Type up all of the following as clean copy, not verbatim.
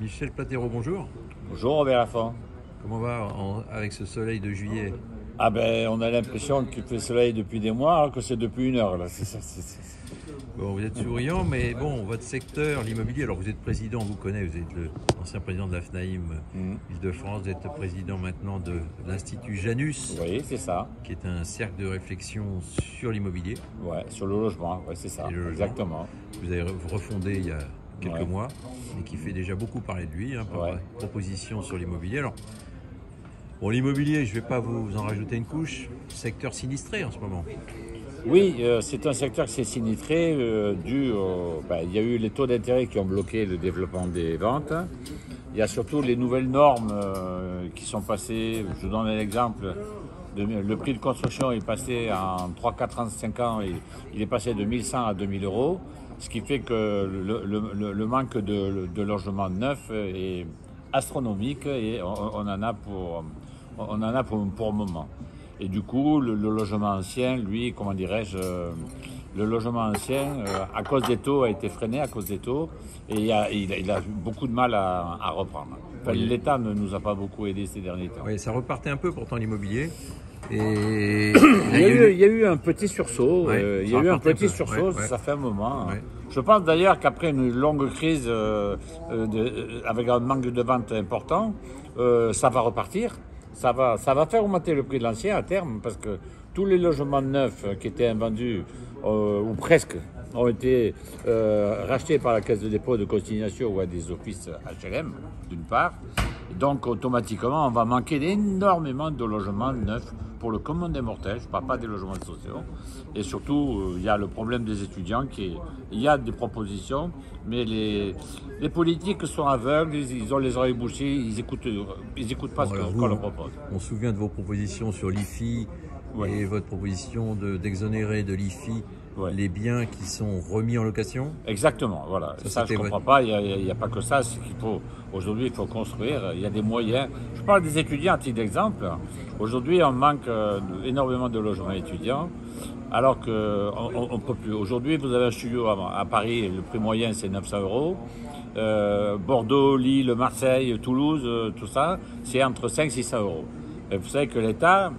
Michel Platero, bonjour. Bonjour Robert Laffont. Comment va avec ce soleil de juillet? Ah ben on a l'impression qu'il fait soleil depuis des mois alors que c'est depuis une heure là. Bon, vous êtes souriant, mais bon, votre secteur, l'immobilier, alors vous êtes président, vous connaissez, vous êtes l'ancien président de la FNAIM Île-de-France, vous êtes président maintenant de l'Institut Janus. Oui, c'est ça. Qui est un cercle de réflexion sur l'immobilier. Ouais, sur le logement, ouais, c'est ça, exactement. Vous avez refondé il y a quelques mois, et qui fait déjà beaucoup parler de lui, par proposition sur l'immobilier. Alors, bon, l'immobilier, je ne vais pas vous en rajouter une couche, secteur sinistré en ce moment. Oui, c'est un secteur qui s'est sinistré dû il y a eu les taux d'intérêt qui ont bloqué le développement des ventes. Il y a surtout les nouvelles normes qui sont passées. Je vous donne un exemple. Le prix de construction est passé en 3, 4 ans, 5 ans, il est passé de 1100 à 2000 euros, ce qui fait que le manque de logements neufs est astronomique et on en a pour un moment. Et du coup, le logement ancien, lui, comment dirais-je, le logement ancien, à cause des taux, a été freiné à cause des taux et il a eu beaucoup de mal à reprendre. Enfin, l'État ne nous a pas beaucoup aidés ces derniers temps. Oui, ça repartait un peu pourtant l'immobilier. Et il y a eu un petit sursaut. Ça fait un moment. Ouais. Je pense d'ailleurs qu'après une longue crise avec un manque de vente important, ça va repartir. Ça va faire augmenter le prix de l'ancien à terme parce que tous les logements neufs qui étaient invendus, ou presque, ont été rachetés par la Caisse de dépôt et de consignation ou à des offices HLM, d'une part. Et donc, automatiquement, on va manquer énormément de logements neufs pour le commun des mortels. Je ne parle pas des logements sociaux. Et surtout, il y a le problème des étudiants. Il y a des propositions, mais les politiques sont aveugles, ils ont les oreilles bouchées, ils écoutent pas ce qu'on leur propose. On se souvient de vos propositions sur l'IFI et votre proposition d'exonérer de l'IFI les biens qui sont remis en location. Exactement, voilà. Ça je ne comprends pas, il n'y a pas que ça. Aujourd'hui, il faut construire, il y a des moyens. Je parle des étudiants à titre d'exemple. Aujourd'hui, on manque énormément de logements étudiants, alors qu'on ne peut plus. Aujourd'hui, vous avez un studio à Paris, le prix moyen, c'est 900 euros. Bordeaux, Lille, Marseille, Toulouse, tout ça, c'est entre 500 et 600 euros. Et vous savez que l'État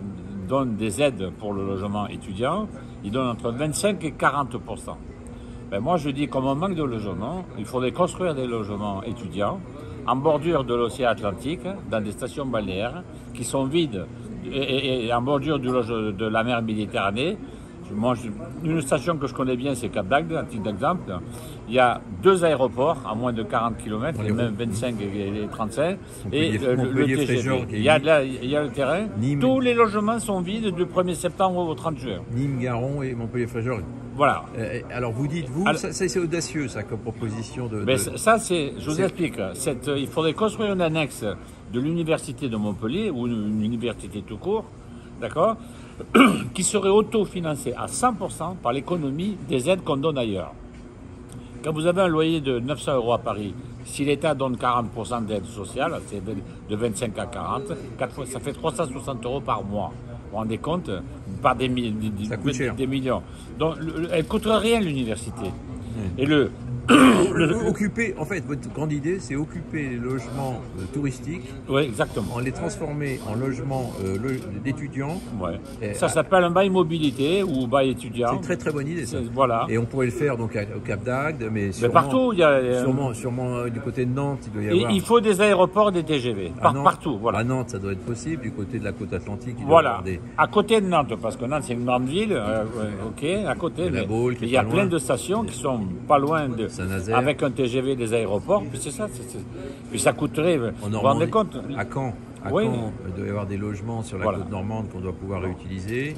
donne des aides pour le logement étudiant, il donne entre 25 et 40%. Moi, je dis, comme on manque de logements, il faudrait construire des logements étudiants en bordure de l'océan Atlantique, dans des stations balnéaires qui sont vides et en bordure de la mer Méditerranée. Une station que je connais bien, c'est Cap d'Agde, un titre d'exemple. Il y a 2 aéroports à moins de 40 km, les mêmes 25 et 35. Et le TGV. Il y a le terrain. Nîmes. Tous les logements sont vides du 1er septembre au 30 juin. Nîmes, Garon et Montpellier-Fréjol. Voilà. Alors vous dites, ça c'est audacieux, ça, comme proposition de... Ça, je vous explique. Il faudrait construire une annexe de l'université de Montpellier, ou une université tout court, d'accord, qui serait autofinancée à 100% par l'économie des aides qu'on donne ailleurs. Quand vous avez un loyer de 900 euros à Paris, si l'État donne 40% d'aide sociale, c'est de 25 à 40, 4 fois, ça fait 360 euros par mois. Vous vous rendez compte? Par des millions. Donc, elle ne coûterait rien, l'université. Et occuper, en fait, votre grande idée, c'est occuper les logements touristiques. Oui, exactement. En les transformer en logements d'étudiants. Ouais. Ça s'appelle un bail mobilité ou bail étudiant. C'est une très très bonne idée, ça. Voilà. Et on pourrait le faire donc au Cap d'Agde, mais partout. Sûrement du côté de Nantes, il doit y avoir. Il faut des aéroports, des TGV. Partout. Voilà. À Nantes, ça doit être possible. Du côté de la côte atlantique, il doit y avoir à côté de Nantes, parce que Nantes, c'est une grande ville. À côté. Il y a plein de stations qui sont pas loin de. Avec un TGV des aéroports, puis c'est ça. Puis ça coûterait, vous vous rendez compte? À Caen, il doit y avoir des logements sur la côte normande qu'on doit pouvoir réutiliser,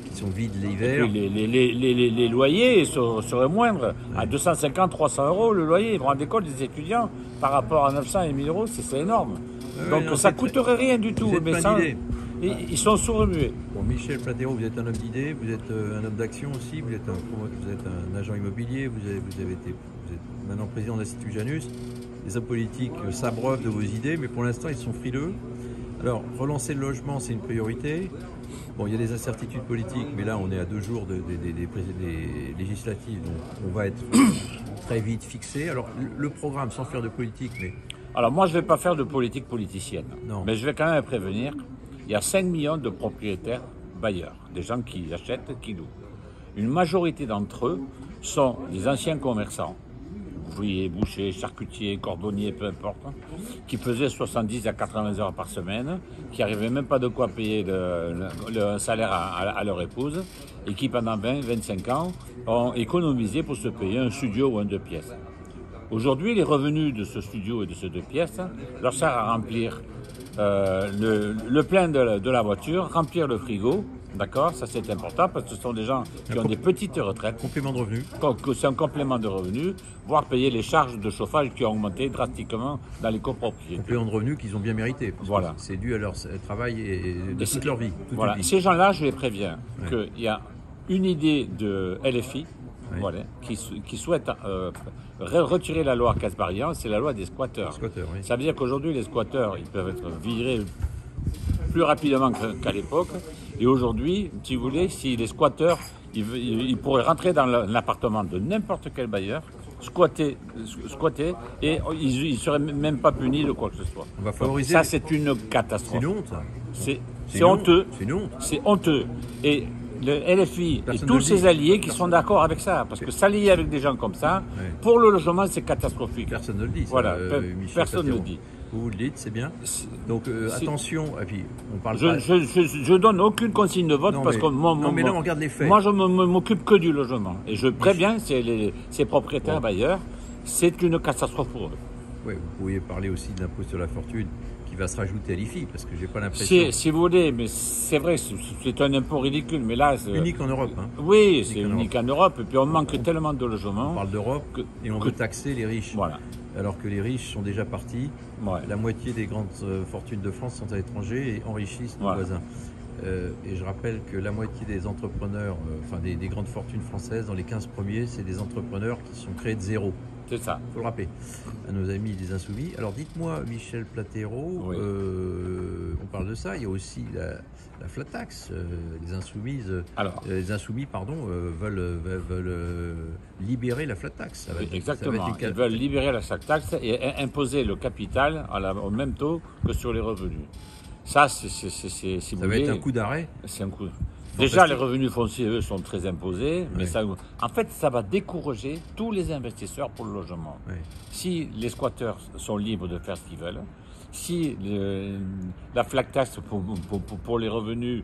qui sont vides l'hiver. Les loyers seraient moindres, à 250, 300 euros le loyer. Vous vous rendez compte, des étudiants, par rapport à 900 et 1000 euros, c'est énorme. Donc ça ne coûterait rien du tout. Mais ça, ils sont sourds-muets. Bon, Michel Platero, vous êtes un homme d'idées, vous êtes un homme d'action aussi, vous êtes un agent immobilier, vous êtes maintenant président de l'Institut Janus. Les hommes politiques s'abreuvent de vos idées, mais pour l'instant, ils sont frileux. Alors, relancer le logement, c'est une priorité. Bon, il y a des incertitudes politiques, mais là, on est à 2 jours des législatives, donc on va être très vite fixé. Alors, le programme, sans faire de politique, mais Alors moi, je ne vais pas faire de politique politicienne, Non. mais je vais quand même prévenir, il y a 5 millions de propriétaires bailleurs, des gens qui achètent, qui louent. Une majorité d'entre eux sont des anciens commerçants, ouvriers, bouchers, charcutiers, cordonniers, peu importe, qui faisaient 70 à 80 heures par semaine, qui n'arrivaient même pas de quoi payer le salaire à leur épouse, et qui pendant 20-25 ans ont économisé pour se payer un studio ou un 2 pièces. Aujourd'hui, les revenus de ce studio et de ce 2 pièces leur servent à remplir le plein de la voiture, remplir le frigo. D'accord, ça c'est important parce que ce sont des gens qui ont des petites retraites. Complément de revenu. C'est un complément de revenu, voire payer les charges de chauffage qui ont augmenté drastiquement dans les copropriétés. Complément de revenu qu'ils ont bien mérité. Parce voilà. Que c'est dû à leur travail et de toute leur vie. Voilà. Ces gens-là, je les préviens qu'il y a une idée de LFI voilà, qui souhaite retirer la loi Kasbarian, c'est la loi des squatteurs. Ça veut dire qu'aujourd'hui, les squatteurs, ils peuvent être virés plus rapidement qu'à l'époque. Et aujourd'hui, si vous voulez, si les squatteurs, ils pourraient rentrer dans l'appartement de n'importe quel bailleur, squatter et ils ne seraient même pas punis de quoi que ce soit. On va favoriser. Ça, c'est une catastrophe. C'est une honte. C'est honteux. C'est une honte. C'est honteux. Et le LFI et tous ses alliés qui sont d'accord avec ça. Parce que s'allier avec des gens comme ça, pour le logement, c'est catastrophique. Personne ne le dit. Ça, voilà, personne ne le dit. Vous le dites, c'est bien. Donc attention, et puis on parle je donne aucune consigne de vote parce que mais là on regarde les faits. Moi je m'occupe que du logement et je préviens ces propriétaires bailleurs, c'est une catastrophe pour eux. Oui, vous pourriez parler aussi de l'impôt sur la fortune qui va se rajouter à l'IFI parce que j'ai pas l'impression. Si vous voulez, mais c'est vrai, c'est un impôt ridicule, mais là unique en Europe. Hein. Oui, c'est unique en Europe et puis on manque tellement de logements. On parle d'Europe et on veut taxer les riches. Voilà. Alors que les riches sont déjà partis. La moitié des grandes fortunes de France sont à l'étranger et enrichissent nos voisins. Et je rappelle que la moitié des entrepreneurs, des grandes fortunes françaises, dans les 15 premiers, c'est des entrepreneurs qui sont créés de zéro. C'est ça. Il faut le rappeler à nos amis des Insoumis. Alors dites-moi, Michel Platero, on parle de ça, il y a aussi la flat tax. Les Insoumis veulent libérer la flat tax. Exactement. Ils veulent libérer la flat tax et imposer le capital au même taux que sur les revenus. Ça, ça va être un coup d'arrêt. C'est un coup. Déjà, les revenus fonciers, eux, sont très imposés, mais en fait, ça va décourager tous les investisseurs pour le logement. Si les squatteurs sont libres de faire ce qu'ils veulent, si la flat tax pour les revenus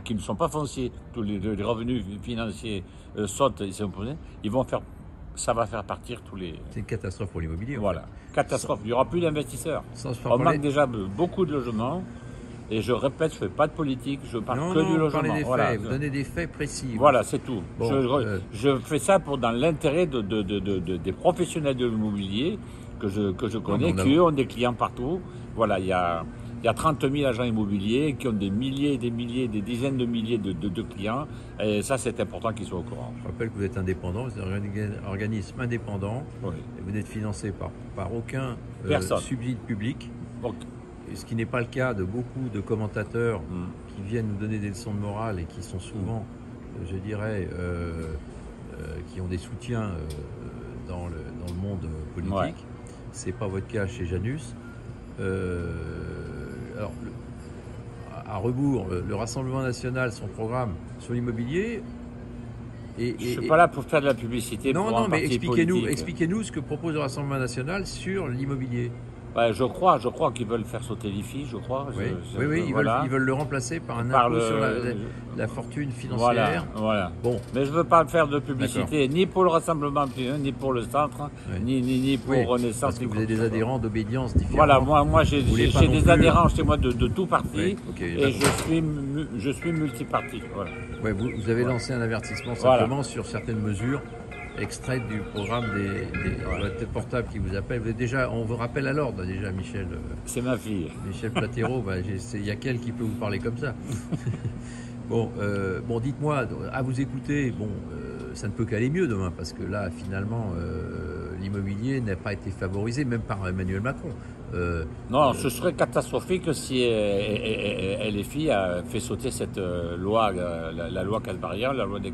qui ne sont pas fonciers, tous les revenus financiers sautent et sont imposés, ça va faire partir tous les... C'est une catastrophe pour l'immobilier. Voilà, catastrophe. Il n'y aura plus d'investisseurs. On manque déjà beaucoup de logements. Et je répète, je ne fais pas de politique, je parle que du logement. Vous donnez des faits précis. Voilà, c'est tout. Bon, je fais ça dans l'intérêt des professionnels de l'immobilier que je connais, qui eux ont des clients partout. Voilà, il y a 30 000 agents immobiliers qui ont des milliers et des milliers, des dizaines de milliers de clients. Et ça, c'est important qu'ils soient au courant. Je rappelle que vous êtes indépendant, vous êtes un organisme indépendant. Et vous n'êtes financé par aucun subside public. Ce qui n'est pas le cas de beaucoup de commentateurs qui viennent nous donner des leçons de morale et qui sont souvent, je dirais, qui ont des soutiens dans le monde politique. Ce n'est pas votre cas chez Janus. Alors, à rebours, le Rassemblement national, son programme sur l'immobilier... Je ne suis pas là pour faire de la publicité pour un parti politique. Expliquez-nous ce que propose le Rassemblement national sur l'immobilier. Je crois qu'ils veulent faire sauter l'IFI, je crois. Ils veulent le remplacer par un impôt sur la fortune financière. Voilà. Bon. Mais je ne veux pas faire de publicité, ni pour le Rassemblement, ni pour le centre, ni pour Renaissance. Parce que vous avez des adhérents d'obédience différents. Voilà, moi j'ai des adhérents chez moi de tout parti, et je suis multiparti. Voilà. Vous avez lancé un avertissement simplement sur certaines mesures extraite du programme des portables qui vous appellent. On vous rappelle à l'ordre déjà, Michel. C'est ma fille. Michel Platero, il y a qu'elle qui peut vous parler comme ça. Bon, dites-moi, à vous écouter, ça ne peut qu'aller mieux demain, parce que là, finalement, l'immobilier n'a pas été favorisé, même par Emmanuel Macron. Non, ce serait catastrophique si LFI a fait sauter cette loi, la loi Kasbarian, la loi des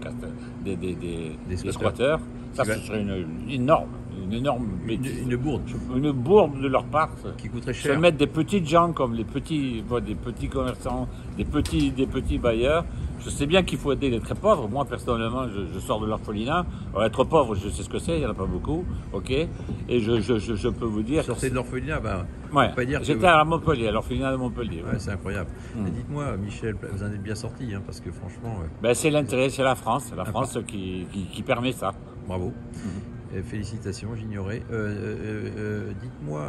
squatteurs. Ça, ce serait énorme. une énorme bêtise. Une bourde. Une bourde de leur part. Qui coûterait cher. Se mettre des petites gens comme des petits commerçants, des petits bailleurs. Je sais bien qu'il faut aider les très pauvres. Moi, personnellement, je sors de l'orphelinat. Alors, être pauvre, je sais ce que c'est, il n'y en a pas beaucoup. Ok. Et je peux vous dire. Sortez de l'orphelinat, ouais. J'étais à Montpellier, à l'orphelinat de Montpellier. Ouais, c'est incroyable. Et dites-moi, Michel, vous en êtes bien sorti, parce que franchement. C'est l'intérêt, c'est la France. C'est la France qui permet ça. Bravo. Félicitations, j'ignorais. Dites-moi,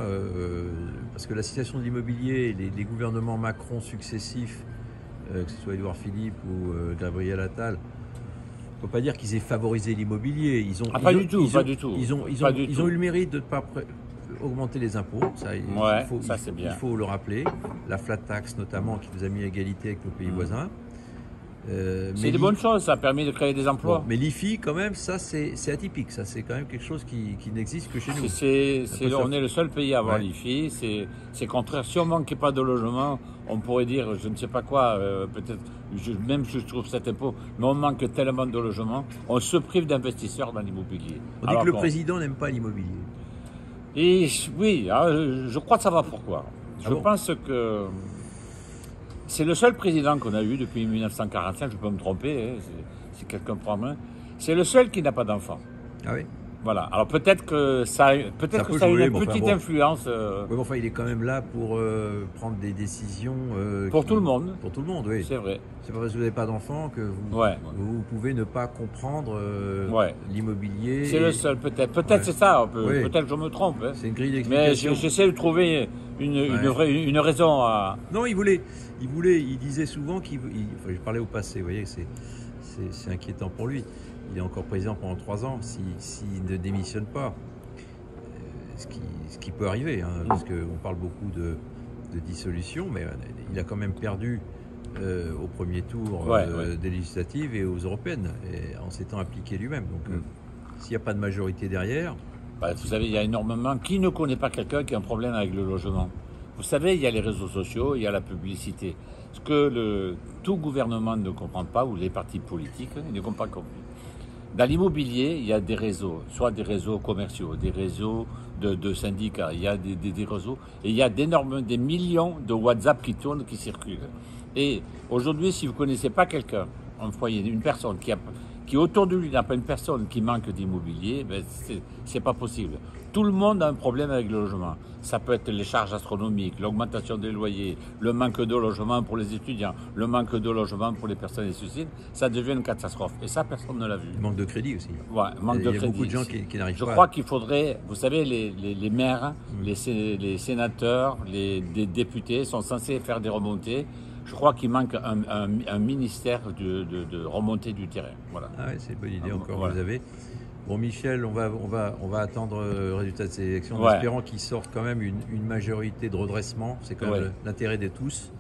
parce que la situation de l'immobilier, les gouvernements Macron successifs, que ce soit Édouard Philippe ou Gabriel Attal, il ne faut pas dire qu'ils aient favorisé l'immobilier. Pas du tout. Ils ont eu le mérite de ne pas augmenter les impôts. C'est bien. Il faut le rappeler. La flat tax notamment, qui nous a mis à égalité avec nos pays voisins. C'est des bonnes choses, ça a permis de créer des emplois. Bon, mais l'IFI, quand même, ça c'est atypique. Ça, c'est quand même quelque chose qui n'existe que chez nous. On est le seul pays à avoir l'IFI. C'est contraire. Si on ne manquait pas de logement, on pourrait dire, je ne sais pas quoi, peut-être, même si je trouve cet impôt, mais on manque tellement de logements, on se prive d'investisseurs dans l'immobilier. On dit que le président n'aime pas l'immobilier. Et oui, je crois savoir pourquoi. Je pense que c'est le seul président qu'on a eu depuis 1945, je peux me tromper, si quelqu'un prend main. C'est le seul qui n'a pas d'enfant. Ah oui. Voilà. Alors peut-être que ça a eu une petite influence. Oui, enfin, il est quand même là pour prendre des décisions. Pour tout le monde. Pour tout le monde, oui. C'est vrai. C'est pas parce que vous n'avez pas d'enfant que vous pouvez ne pas comprendre l'immobilier. C'est le seul, peut-être. Peut-être c'est ça. Peut-être que je me trompe. C'est une grille d'explication. Mais j'essaie de trouver une raison à. Non, il disait souvent je parlais au passé, vous voyez, c'est inquiétant pour lui. Il est encore président pendant 3 ans, s'il ne démissionne pas, ce qui peut arriver, parce qu'on parle beaucoup de dissolution, mais il a quand même perdu au premier tour des législatives et aux européennes, en s'étant impliqué lui-même. Donc, s'il n'y a pas de majorité derrière... vous savez, il y a énormément... Qui ne connaît pas quelqu'un qui a un problème avec le logement? Vous savez, il y a les réseaux sociaux, il y a la publicité. Ce que tout gouvernement ne comprend pas, ou les partis politiques, ils ne comprennent pas compris. Dans l'immobilier, il y a des réseaux, soit des réseaux commerciaux, des réseaux de syndicats, il y a des réseaux, et il y a des millions de WhatsApp qui tournent, qui circulent. Et aujourd'hui, si vous ne connaissez pas quelqu'un, un foyer, une personne qui autour de lui n'a pas une personne qui manque d'immobilier, c'est pas possible. Tout le monde a un problème avec le logement. Ça peut être les charges astronomiques, l'augmentation des loyers, le manque de logement pour les étudiants, le manque de logement pour les personnes et suicides. Ça devient une catastrophe. Et ça, personne ne l'a vu. Le manque de crédit aussi. Ouais, manque de crédit. Il y a beaucoup de gens qui n'arrivent pas. Je crois qu'il faudrait, vous savez, les maires, les sénateurs, les députés sont censés faire des remontées. Je crois qu'il manque un ministère de remontée du terrain. Voilà. Ah ouais, c'est une bonne idée encore, vous avez. Bon, Michel, on va attendre le résultat de ces élections en espérant qu'il sorte quand même une majorité de redressement. C'est quand même l'intérêt de tous.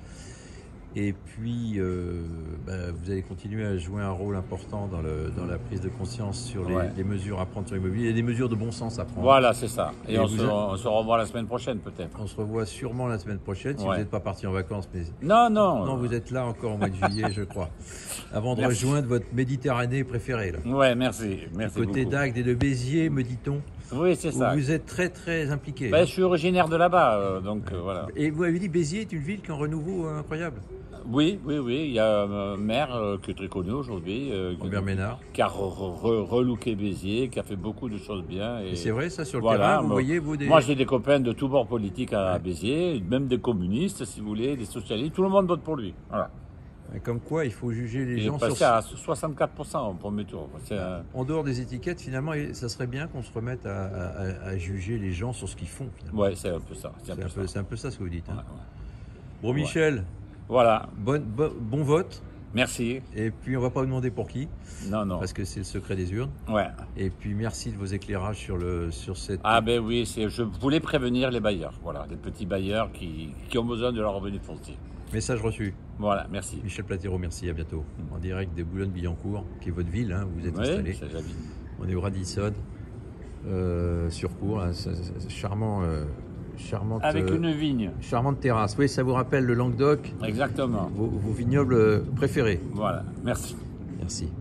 Et puis, vous allez continuer à jouer un rôle important dans la prise de conscience sur les mesures à prendre sur l'immobilier. Il y a des mesures de bon sens à prendre. Voilà, c'est ça. Et on se revoit la semaine prochaine, peut-être. On se revoit sûrement la semaine prochaine, si vous n'êtes pas parti en vacances. Mais... Non, vous êtes là encore au mois de juillet, je crois. Avant de rejoindre votre Méditerranée préférée. Là. Ouais, merci. Merci côté d'Agde et de Béziers, me dit-on. Oui, c'est ça. Vous êtes très, très impliqué. Je suis originaire de là-bas, donc voilà. Et vous avez dit, Béziers est une ville qui a un renouveau incroyable. Oui. Il y a un maire qui est très connu aujourd'hui, Robert Ménard, qui a relooké Béziers, qui a fait beaucoup de choses bien. Et c'est vrai, ça, sur le terrain, vous voyez, Moi, j'ai des copains de tous bords politiques à Béziers, même des communistes, si vous voulez, des socialistes. Tout le monde vote pour lui. Voilà. Comme quoi, il faut juger les gens. Il est passé à 64% au premier tour. En dehors des étiquettes, finalement, ça serait bien qu'on se remette à juger les gens sur ce qu'ils font. Oui, c'est un peu ça. C'est un peu ça ce que vous dites. Bon, Michel. Voilà. Bon vote. Merci. Et puis, on ne va pas vous demander pour qui. Non. Parce que c'est le secret des urnes. Ouais. Et puis, merci de vos éclairages sur cette... Ah ben oui, je voulais prévenir les bailleurs. Voilà, les petits bailleurs qui ont besoin de leur revenu foncier. Message reçu. Voilà, merci. Michel Platero, merci, à bientôt. En direct de Boulogne-Billancourt, qui est votre ville, où vous êtes installé. C'est la ville. On est au Radisson, sur cours, charmante. Avec une vigne. Charmante terrasse. Oui, ça vous rappelle le Languedoc. Exactement. Vos vignobles préférés. Voilà, merci. Merci.